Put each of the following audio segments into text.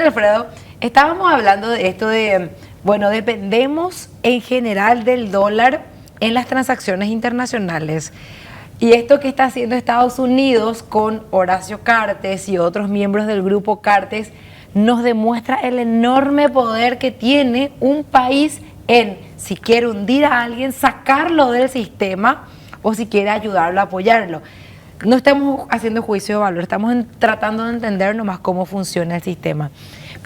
Alfredo, estábamos hablando de esto de, bueno, dependemos en general del dólar en las transacciones internacionales. Y esto que está haciendo Estados Unidos con Horacio Cartes y otros miembros del grupo Cartes nos demuestra el enorme poder que tiene un país en, si quiere hundir a alguien, sacarlo del sistema o si quiere ayudarlo, apoyarlo. No estamos haciendo juicio de valor, estamos tratando de entender nomás cómo funciona el sistema.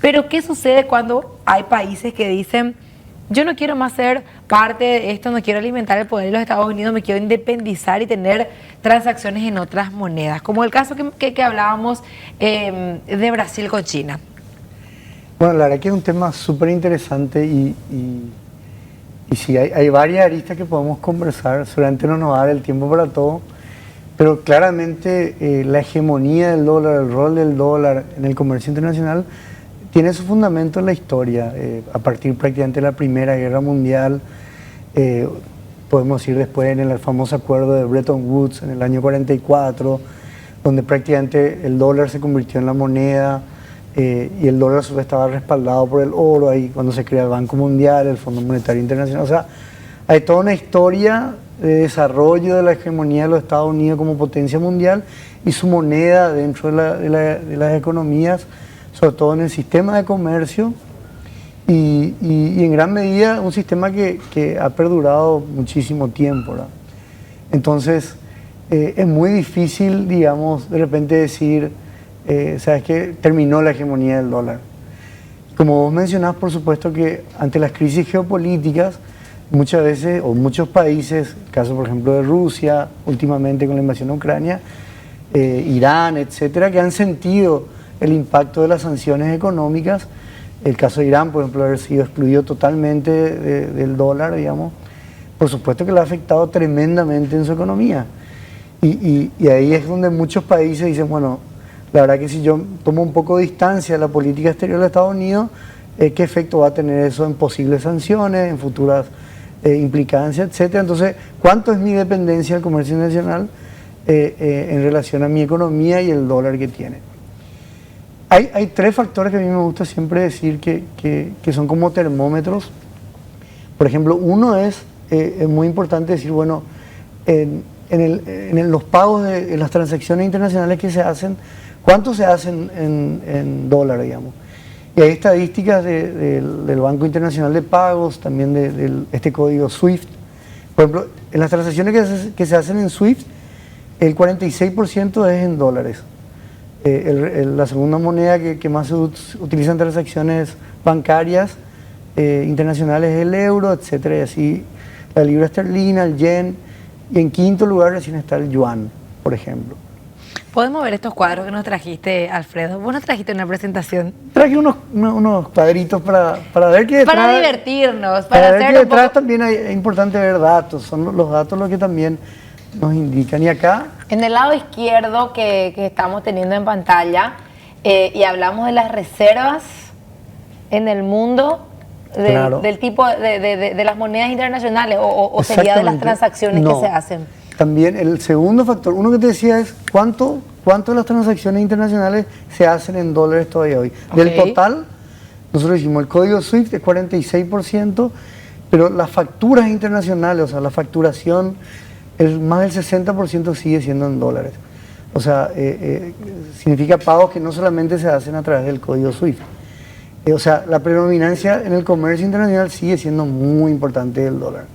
Pero ¿qué sucede cuando hay países que dicen, yo no quiero más ser parte de esto, no quiero alimentar el poder de los Estados Unidos, me quiero independizar y tener transacciones en otras monedas? Como el caso que hablábamos de Brasil con China. Bueno, la verdad que es un tema súper interesante y sí, hay varias aristas que podemos conversar, seguramente no nos va a dar el tiempo para todo, pero claramente la hegemonía del dólar, el rol del dólar en el comercio internacional tiene su fundamento en la historia, a partir prácticamente de la Primera Guerra Mundial, podemos ir después en el famoso acuerdo de Bretton Woods en el año 44, donde prácticamente el dólar se convirtió en la moneda y el dólar a su vez estaba respaldado por el oro, ahí cuando se crea el Banco Mundial, el Fondo Monetario Internacional. O sea, hay toda una historia de desarrollo de la hegemonía de los Estados Unidos como potencia mundial y su moneda dentro de las economías, sobre todo en el sistema de comercio y en gran medida un sistema que ha perdurado muchísimo tiempo, ¿verdad? Entonces, es muy difícil, digamos, de repente decir, ¿sabes qué? Terminó la hegemonía del dólar. Como vos mencionás, por supuesto que ante las crisis geopolíticas, muchas veces, o muchos países, el caso por ejemplo de Rusia, últimamente con la invasión a Ucrania, Irán, etcétera, que han sentido el impacto de las sanciones económicas. El caso de Irán, por ejemplo, haber sido excluido totalmente del dólar, digamos, por supuesto que le ha afectado tremendamente en su economía. Y ahí es donde muchos países dicen, bueno, la verdad que si yo tomo un poco de distancia de la política exterior de Estados Unidos, ¿qué efecto va a tener eso en posibles sanciones, en futuras implicancias, etcétera? Entonces, ¿cuánto es mi dependencia del comercio internacional en relación a mi economía y el dólar que tiene? Hay tres factores que a mí me gusta siempre decir que son como termómetros. Por ejemplo, uno es muy importante decir, bueno, en los pagos de las transacciones internacionales que se hacen, ¿cuánto se hacen en dólar, digamos? Y hay estadísticas del Banco Internacional de Pagos, también de este código SWIFT. Por ejemplo, en las transacciones que se hacen en SWIFT, el 46% es en dólares. La segunda moneda que más se utiliza en transacciones bancarias internacionales es el euro, etcétera, y así la libra esterlina, el yen, y en quinto lugar recién está el yuan, por ejemplo. ¿Podemos ver estos cuadros que nos trajiste, Alfredo? Vos nos trajiste una presentación. Traje unos cuadritos para ver que detrás... Para divertirnos, para ver que detrás también es importante ver datos, son los datos los que también nos indican. Y acá... En el lado izquierdo que estamos teniendo en pantalla, y hablamos de las reservas en el mundo, claro, del tipo de las monedas internacionales, o sería de las transacciones que se hacen. También el segundo factor, uno que te decía es cuánto de las transacciones internacionales se hacen en dólares todavía hoy. Okay. Del total, nosotros hicimos el código SWIFT es 46%, pero las facturas internacionales, o sea, la facturación, más del 60% sigue siendo en dólares. O sea, significa pagos que no solamente se hacen a través del código SWIFT. O sea, la predominancia en el comercio internacional sigue siendo muy importante del dólar.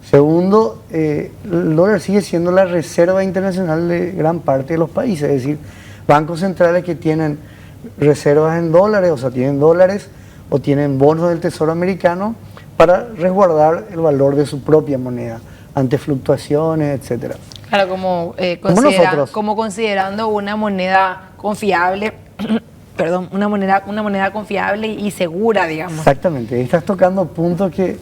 Segundo, el dólar sigue siendo la reserva internacional de gran parte de los países, es decir, bancos centrales que tienen reservas en dólares, o sea, tienen dólares o tienen bonos del Tesoro americano para resguardar el valor de su propia moneda ante fluctuaciones, etcétera. Claro, como considerando una moneda confiable, perdón, una moneda confiable y segura, digamos. Exactamente, estás tocando puntos que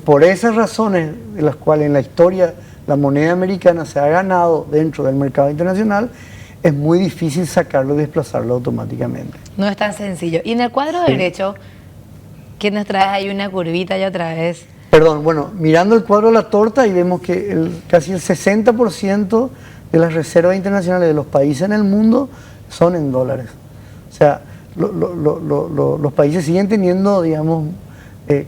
por esas razones de las cuales en la historia la moneda americana se ha ganado dentro del mercado internacional, es muy difícil sacarlo y desplazarlo automáticamente. No es tan sencillo. Y en el cuadro derecho, que nos traes ahí una curvita ya otra vez. Perdón, bueno, mirando el cuadro de la torta, y vemos que casi el 60% de las reservas internacionales de los países en el mundo son en dólares. O sea, los países siguen teniendo, digamos,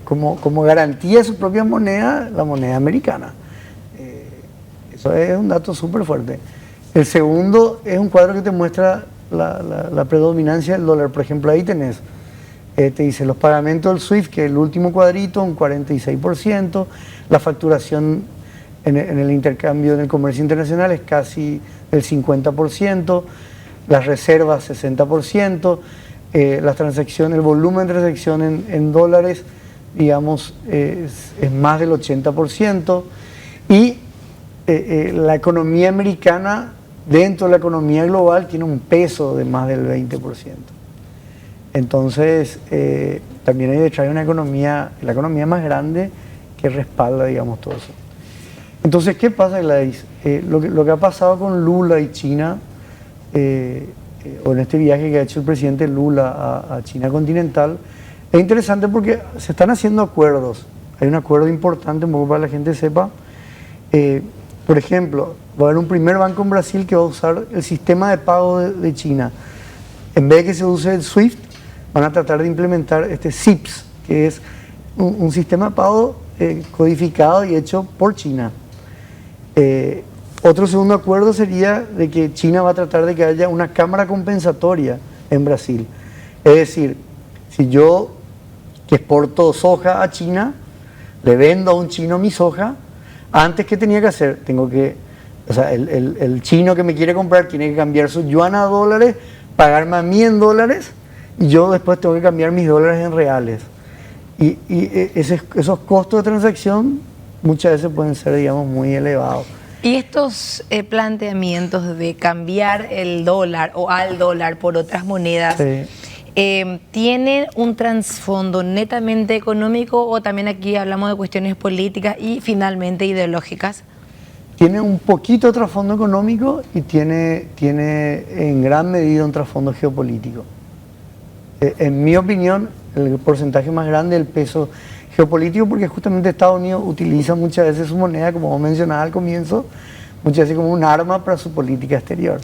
como garantía de su propia moneda, la moneda americana. Eso es un dato súper fuerte. El segundo es un cuadro que te muestra la predominancia del dólar. Por ejemplo, ahí tenés, te dice los pagamentos del SWIFT, que es el último cuadrito, un 46%, la facturación en el intercambio, en el comercio internacional es casi del 50%, las reservas 60%, las transacciones, el volumen de transacción en dólares, digamos, es más del 80%, y la economía americana dentro de la economía global tiene un peso de más del 20%. Entonces, también hay detrás una economía, la economía más grande que respalda, digamos, todo eso. Entonces, ¿qué pasa, Gladys? Lo que ha pasado con Lula y China, o en este viaje que ha hecho el presidente Lula a China continental, es interesante porque se están haciendo acuerdos. Hay un acuerdo importante, un poco para que la gente sepa. Por ejemplo, va a haber un primer banco en Brasil que va a usar el sistema de pago de China. En vez de que se use el SWIFT, van a tratar de implementar este CIPS, que es un sistema de pago codificado y hecho por China. Otro segundo acuerdo sería de que China va a tratar de que haya una cámara compensatoria en Brasil. Es decir, si yo que exporto soja a China, le vendo a un chino mi soja, antes, ¿qué tenía que hacer? O sea, el chino que me quiere comprar tiene que cambiar su yuan a dólares, pagarme a mí en dólares, y yo después tengo que cambiar mis dólares en reales. Y esos costos de transacción muchas veces pueden ser, digamos, muy elevados. Y estos planteamientos de cambiar el dólar o al dólar por otras monedas, sí, ¿tienen un trasfondo netamente económico o también aquí hablamos de cuestiones políticas y finalmente ideológicas? Tiene un poquito de trasfondo económico y tiene en gran medida un trasfondo geopolítico. En mi opinión, el porcentaje más grande del peso geopolítico, porque justamente Estados Unidos utiliza muchas veces su moneda, como vos mencionabas al comienzo, muchas veces como un arma para su política exterior.